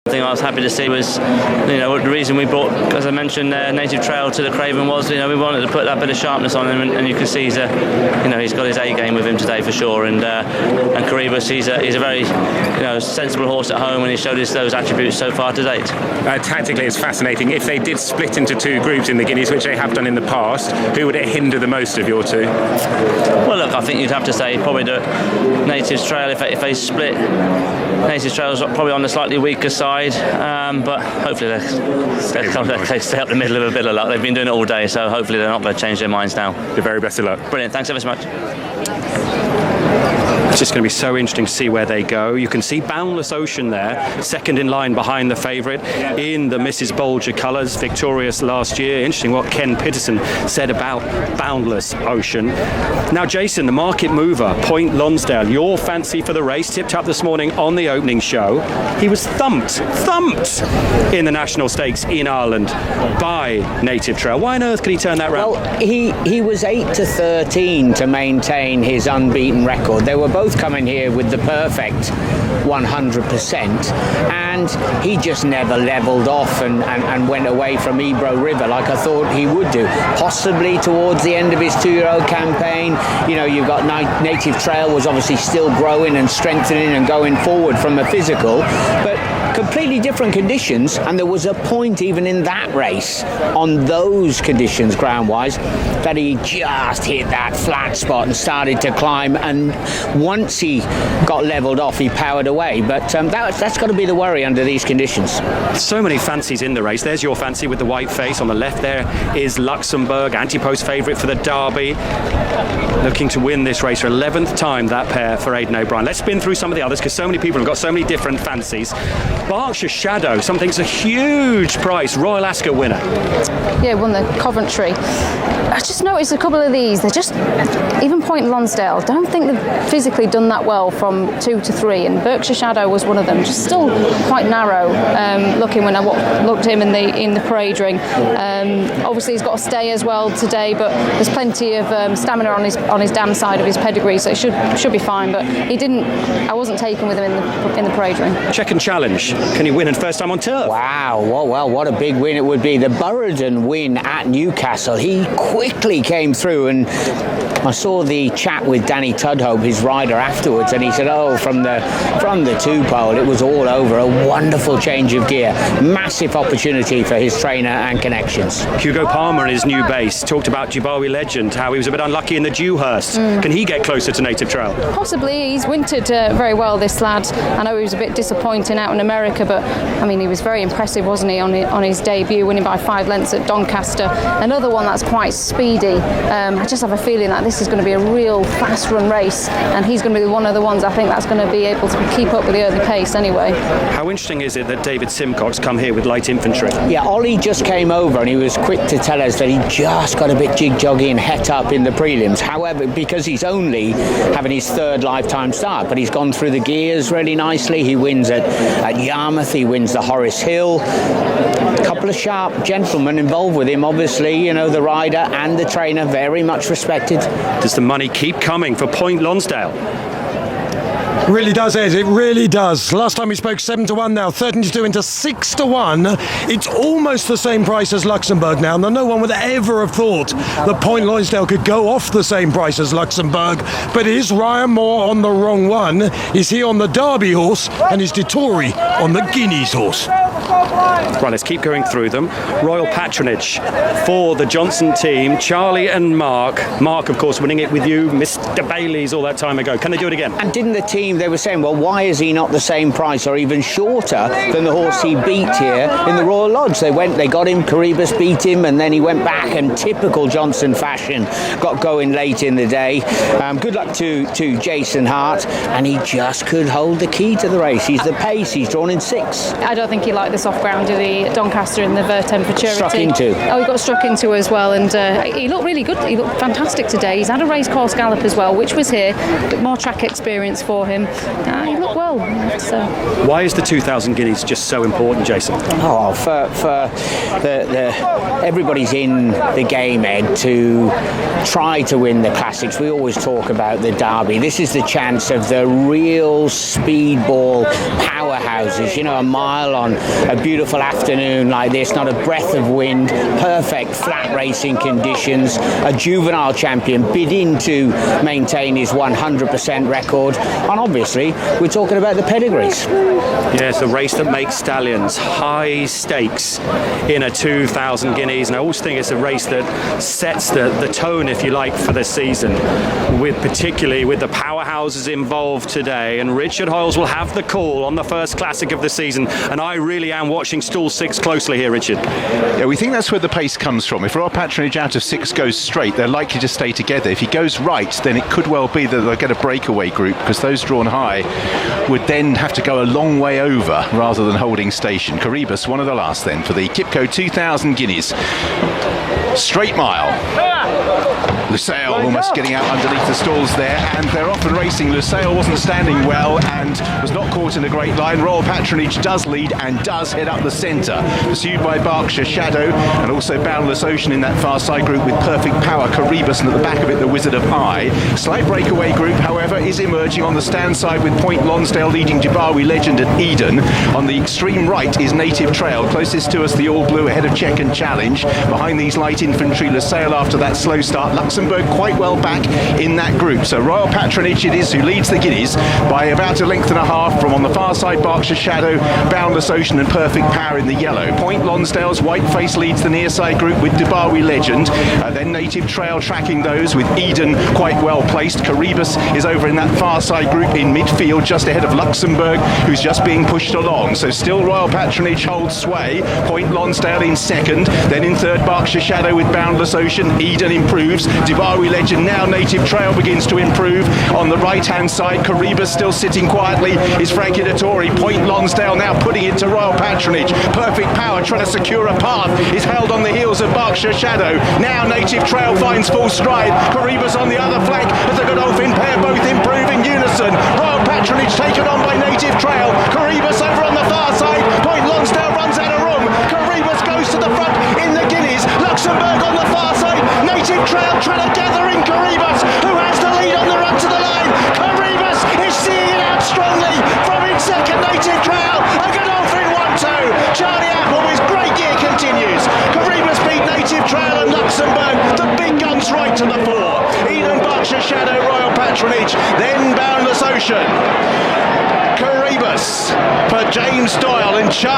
The thing I was happy to see was, the reason we brought, as I mentioned, Native Trail to the Craven was, we wanted to put that bit of sharpness on him, and you can see he's got his A game with him today for sure. And 𝙂𝙪𝙞𝙣, he's a very, sensible horse at home, and he showed us those attributes so far to date. Tactically, it's fascinating. If they did split into two groups in the Guineas, which they have done in the past, who would it hinder the most of your two? Well, look, I think you'd have to say probably the Native Trail. If they split, Native Trail's probably on the slightly weaker side, but hopefully they stay up the middle of a bit of luck. They've been doing it all day, so hopefully they're not going to change their minds now. The very best of luck. Brilliant. Thanks ever so much. It's just going to be so interesting to see where they go. You can see Boundless Ocean there, second in line behind the favourite in the Mrs. Bolger colours, victorious last year. Interesting what Ken Pitterson said about Boundless Ocean. Now, Jason, the market mover, Point Lonsdale, your fancy for the race, tipped up this morning on the opening show. He was thumped in the National Stakes in Ireland by Native Trail. Why on earth could he turn that round? Well, he was 8-13 to maintain his unbeaten record. They were both coming here with the perfect 100%, and he just never levelled off and went away from Ebro River like I thought he would do. Possibly towards the end of his 2-year-old campaign, you've got Native Trail was obviously still growing and strengthening and going forward from a physical, but completely different conditions, and there was a point even in that race on those conditions ground-wise that he just hit that flat spot and started to climb, and once he got levelled off he powered away, but that's got to be the worry under these conditions. So many fancies in the race. There's your fancy with the white face. On the left there is Luxembourg, anti-post favourite for the Derby, looking to win this race for 11th time, that pair for Aidan O'Brien. Let's spin through some of the others because so many people have got so many different fancies. Berkshire Shadow, something's a huge price, Royal Ascot winner. Yeah, won the Coventry. I just noticed a couple of these, they're just, even Point Lonsdale, don't think they've physically done that well from 2 to 3, and Berkshire Shadow was one of them, just still quite narrow looking when I looked at him in the parade ring. Obviously he's got a stay as well today, but there's plenty of stamina on his damn side of his pedigree, so it should be fine, but I wasn't taken with him in the parade ring. Check and challenge. Can he win in first time on turf? Wow, well, what a big win it would be. The Burradon win at Newcastle. He quickly came through, and I saw the chat with Danny Tudhope, his rider, afterwards, and he said, from the 2-pole, it was all over. A wonderful change of gear. Massive opportunity for his trainer and connections. Hugo Palmer in his new base talked about Jibawi Legend, how he was a bit unlucky in the Dewhurst. Can he get closer to Native Trail? Possibly. He's wintered very well, this lad. I know he was a bit disappointing out in America, but I mean, he was very impressive, wasn't he, on his debut, winning by 5 lengths at Doncaster. Another one that's quite speedy. I just have a feeling that this is going to be a real fast run race, and he's going to be one of the ones I think that's going to be able to keep up with the early pace anyway. How interesting is it that David Simcox come here with light infantry? Yeah, Ollie just came over and he was quick to tell us that he just got a bit jig-joggy and het up in the prelims. However, because he's only having his 3rd lifetime start, but he's gone through the gears really nicely. He wins at Yarmouth, he wins the Horace Hill. A couple of sharp gentlemen involved with him, obviously, the rider and the trainer, very much respected. Does the money keep coming for Point Lonsdale? It really does, Ed. It really does. Last time we spoke 7-1, now 13-2 into 6-1. It's almost the same price as Luxembourg now. Now, no one would ever have thought that Point Lonsdale could go off the same price as Luxembourg. But is Ryan Moore on the wrong one? Is he on the Derby horse? And is Dettori on the Guineas horse? Right, let's keep going through them. Royal Patronage for the Johnson team, Charlie and Mark. Mark, of course, winning it with you, Mr. Bailey's all that time ago. Can they do it again? And didn't the team, they were saying, well, why is he not the same price or even shorter than the horse he beat here in the Royal Lodge? They got him, 𝙂𝙪𝙞𝙣 beat him, and then he went back and typical Johnson fashion, got going late in the day. Good luck to Jason Hart, and he just could hold the key to the race. He's the pace, he's drawn in 6. I don't think he liked this off ground, did he? Doncaster in the Vertem Futurity. Struck into. Oh, he got struck into as well, and he looked really good. He looked fantastic today. He's had a race course gallop as well, which was here. A bit more track experience for him. He looked well. So. Why is the 2,000 guineas just so important, Jason? Oh, for everybody's in the game, Ed, to try to win the classics. We always talk about the Derby. This is the chance of the real speedball powerhouses. You know, a mile on a beautiful afternoon like this, not a breath of wind, perfect flat racing conditions, a juvenile champion bidding to maintain his 100% record, and obviously we're talking about the pedigrees. Yes, the race that makes stallions, high stakes in a 2,000 guineas, and I always think it's a race that sets the tone, if you like, for the season, particularly with the powerhouses involved today. And Richard Hoyles will have the call on the first classic of the season, and I really am watching stall 6 closely here, Richard. Yeah, we think that's where the pace comes from. If Royal Patronage out of 6 goes straight, they're likely to stay together. If he goes right, then it could well be that they'll get a breakaway group, because those drawn high would then have to go a long way over rather than holding station. Corribus, one of the last then for the Kipco 2,000 guineas. Straight mile. Lusail almost getting out underneath the stalls there, and they're off and racing. Lusail wasn't standing well and was not caught in a great line. Royal Patronage does lead and does head up the centre, pursued by Berkshire Shadow and also Boundless Ocean in that far side group with Perfect Power, Corribus, and at the back of it the Wizard of Eye. Slight breakaway group, however, is emerging on the stand side with Point Lonsdale leading Dubawi Legend at Eden. On the extreme right is Native Trail, closest to us the All Blue ahead of Check and Challenge. Behind these light infantry, Lusail after that slow start. Luxembourg quite well back in that group. So Royal Patronage it is who leads the guineas by about a length and a half from on the far side Berkshire Shadow, Boundless Ocean and Perfect Power in the yellow. Point Lonsdale's white face leads the near side group with Dubawi Legend. Then Native Trail tracking those with Eden quite well placed. Corribus is over in that far side group in midfield just ahead of Luxembourg, who's just being pushed along. So still Royal Patronage holds sway. Point Lonsdale in second. Then in third Berkshire Shadow with Boundless Ocean. Eden improves. Dubawi Legend now. Native Trail begins to improve. On the right hand side Corribus still sitting quietly is Frankie Dettori. Point Lonsdale now putting it to Royal Patronage. Perfect Power trying to secure a path is held on the heels of Berkshire Shadow. Now Native Trail finds full stride. Corribus on the other flank as the Godolphin pair both improve in unison. Royal Patronage taken on by Native Trail. Corribus over on the far side. Point Lonsdale runs out of room. Corribus goes to the front in the guineas. Luxembourg on the far side. Native Trail trying to gather in Corribus, who has the lead on the run to the line. Corribus is seeing it out strongly from in second. Native Trail. A Godolphin 1-2. Charlie Appleby's great year continues. Corribus beat Native Trail and Luxembourg. The big guns right to the fore. Eden, Berkshire Shadow, Royal Patronage, then Boundless Ocean. Corribus for James Doyle and Charlie